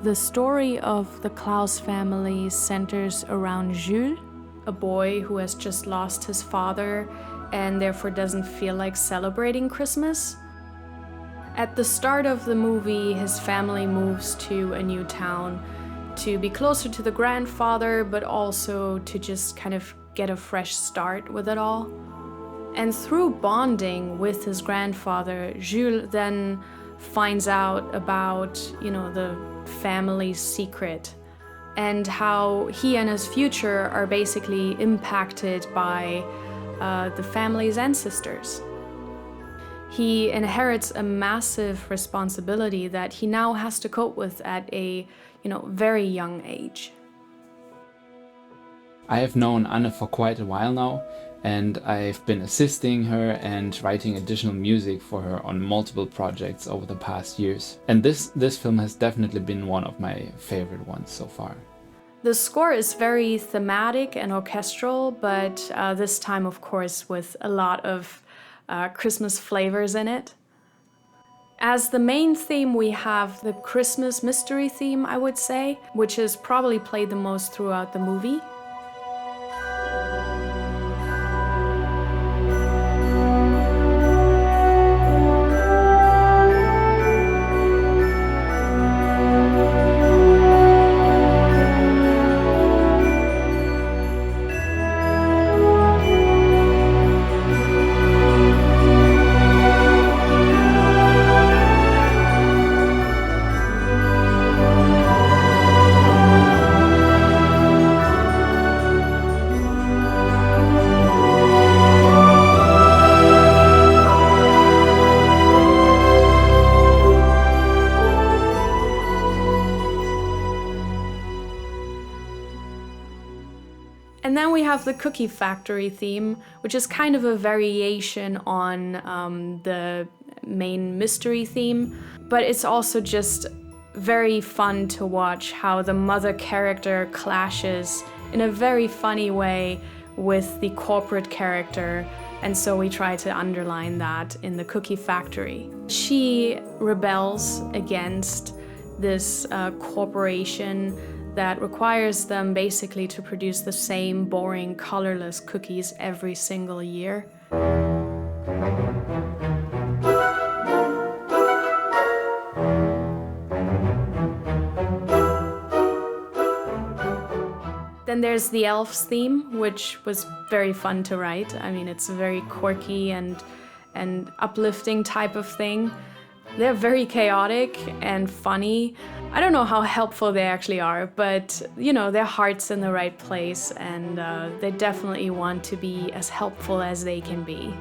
The story of the Claus family centers around Jules, a boy who has just lost his father and therefore doesn't feel like celebrating Christmas. At the start of the movie, his family moves to a new town to be closer to the grandfather, but also to just kind of get a fresh start with it all. And through bonding with his grandfather, Jules then finds out about, the family's secret and how he and his future are basically impacted by the family's ancestors. He inherits a massive responsibility that he now has to cope with at a, very young age. I have known Anne for quite a while now, and I've been assisting her and writing additional music for her on multiple projects over the past years. And this film has definitely been one of my favorite ones so far. The score is very thematic and orchestral, but this time, of course, with a lot of Christmas flavors in it. As the main theme, we have the Christmas mystery theme, I would say, which is probably played the most throughout the movie. And then we have the Cookie Factory theme, which is kind of a variation on the main mystery theme, but it's also just very fun to watch how the mother character clashes in a very funny way with the corporate character, and so we try to underline that in the Cookie Factory. She rebels against this corporation that requires them basically to produce the same boring, colorless cookies every single year. Then there's the Elves theme, which was very fun to write. I mean, it's a very quirky and uplifting type of thing. They're very chaotic and funny. I don't know how helpful they actually are, but their heart's in the right place, and they definitely want to be as helpful as they can be.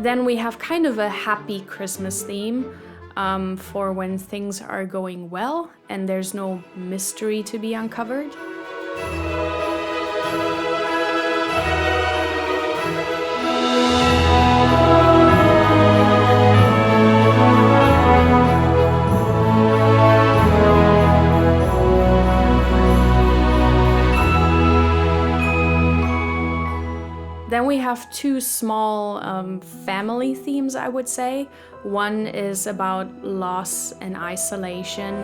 Then we have kind of a happy Christmas theme for when things are going well and there's no mystery to be uncovered. Then we have two small family themes, I would say. One is about loss and isolation.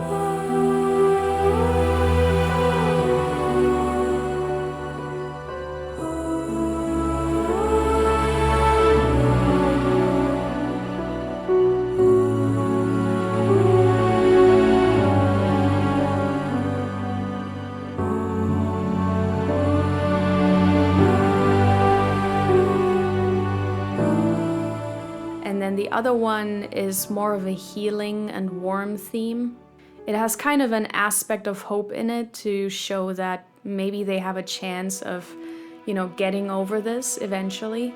And then the other one is more of a healing and warm theme. It has kind of an aspect of hope in it to show that maybe they have a chance of, getting over this eventually.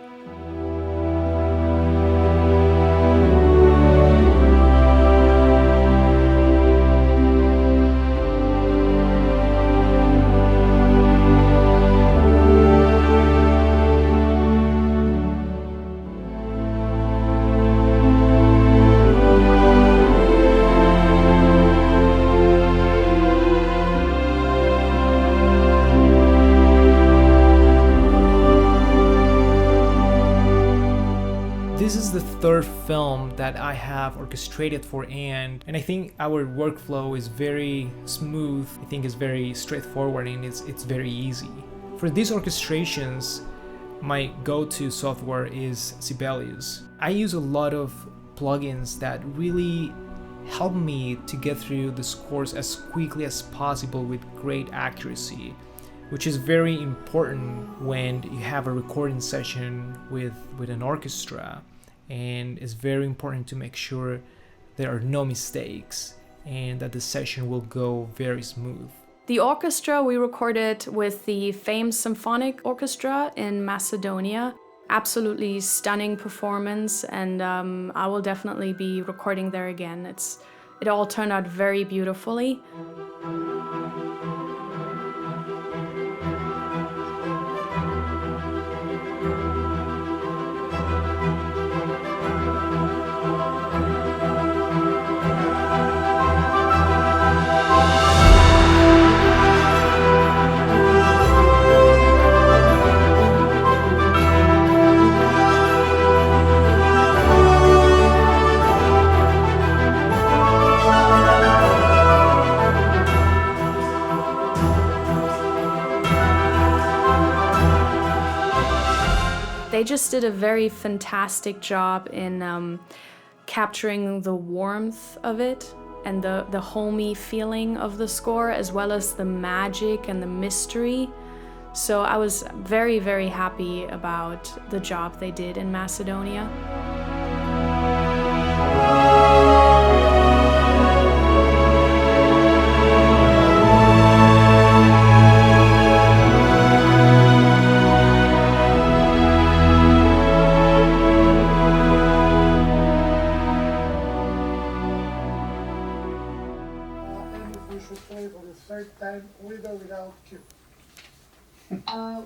This is the third film that I have orchestrated for Anne, and I think our workflow is very smooth. I think it's very straightforward and it's very easy. For these orchestrations, my go-to software is Sibelius. I use a lot of plugins that really help me to get through the scores as quickly as possible with great accuracy, which is very important when you have a recording session with an orchestra. And it's very important to make sure there are no mistakes and that the session will go very smooth. The orchestra we recorded with the famed Symphonic Orchestra in Macedonia. Absolutely stunning performance, and I will definitely be recording there again. It all turned out very beautifully. They just did a very fantastic job in capturing the warmth of it and the homey feeling of the score, as well as the magic and the mystery. So I was very, very happy about the job they did in Macedonia. Time with or without cue?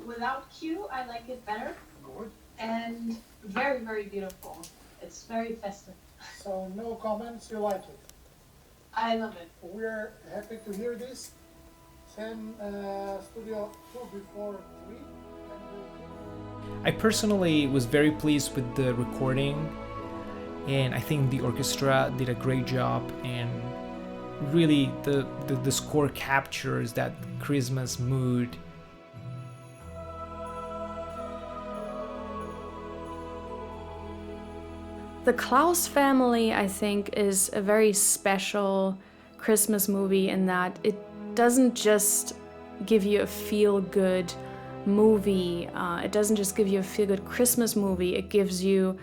Without cue, I like it better. Good. And very, very beautiful. It's very festive. So no comments, you like it? I love it. We're happy to hear this. Send Studio 2 before 3. I personally was very pleased with the recording, and I think the orchestra did a great job, and really the score captures that Christmas mood. The Claus Family, I think, is a very special Christmas movie in that it doesn't just give you a feel-good movie. It doesn't just give you a feel-good Christmas movie. It gives you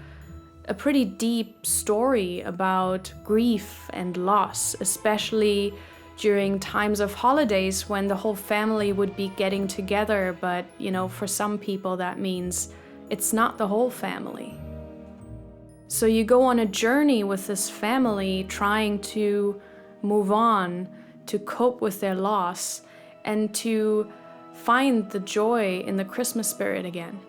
a pretty deep story about grief and loss, especially during times of holidays when the whole family would be getting together. But, for some people that means it's not the whole family. So you go on a journey with this family trying to move on, to cope with their loss, and to find the joy in the Christmas spirit again.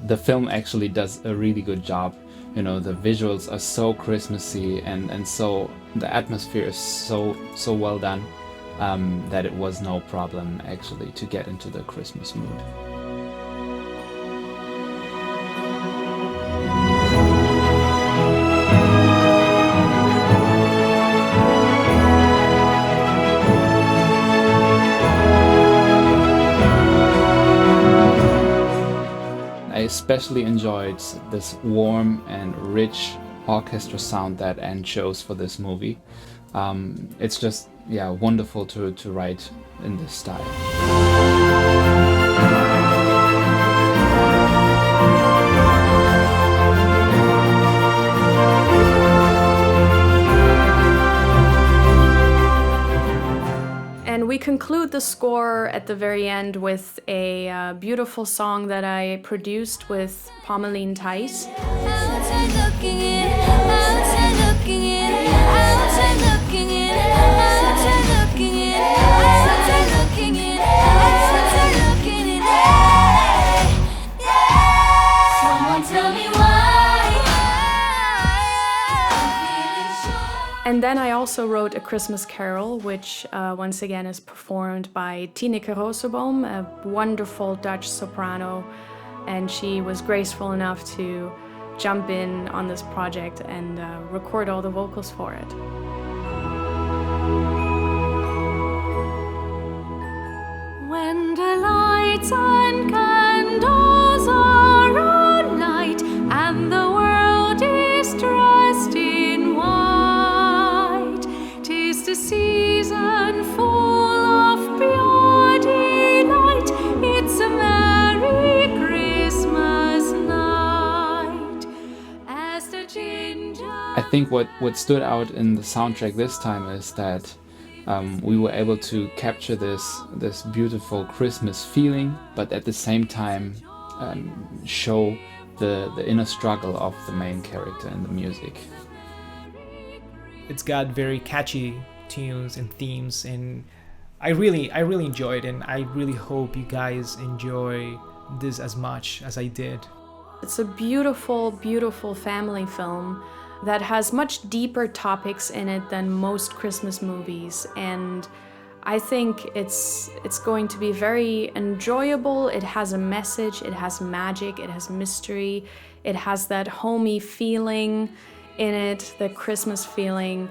The film actually does a really good job. The visuals are so Christmassy and so the atmosphere is so well done that it was no problem actually to get into the Christmas mood. I especially enjoyed this warm and rich orchestra sound that Anne chose for this movie. It's just, wonderful to write in this style. the score at the very end with a beautiful song that I produced with Pommeline Thijs. Outside looking in, outside looking in, outside looking in, outside looking in, outside looking in, outside looking in. Someone tell me why. And then I also wrote A Christmas Carol, which once again is performed by Tineke Rooseboom, a wonderful Dutch soprano, and she was graceful enough to jump in on this project and record all the vocals for it. When the lights and candles are on light and the world is dressed in white, 'tis the season full of pure delight. It's a merry Christmas night. As the ginger I think what stood out in the soundtrack this time is that we were able to capture this beautiful Christmas feeling, but at the same time show the inner struggle of the main character in the music. It's got very catchy tunes and themes, and I really enjoyed it, and I really hope you guys enjoy this as much as I did. It's a beautiful, beautiful family film that has much deeper topics in it than most Christmas movies, and I think it's going to be very enjoyable. It has a message, it has magic, it has mystery, it has that homey feeling in it, the Christmas feeling,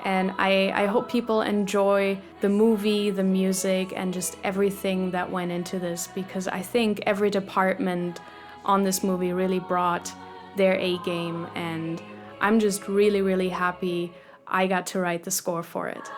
and I hope people enjoy the movie, the music, and just everything that went into this, because I think every department on this movie really brought their A game, and I'm just really, really happy I got to write the score for it.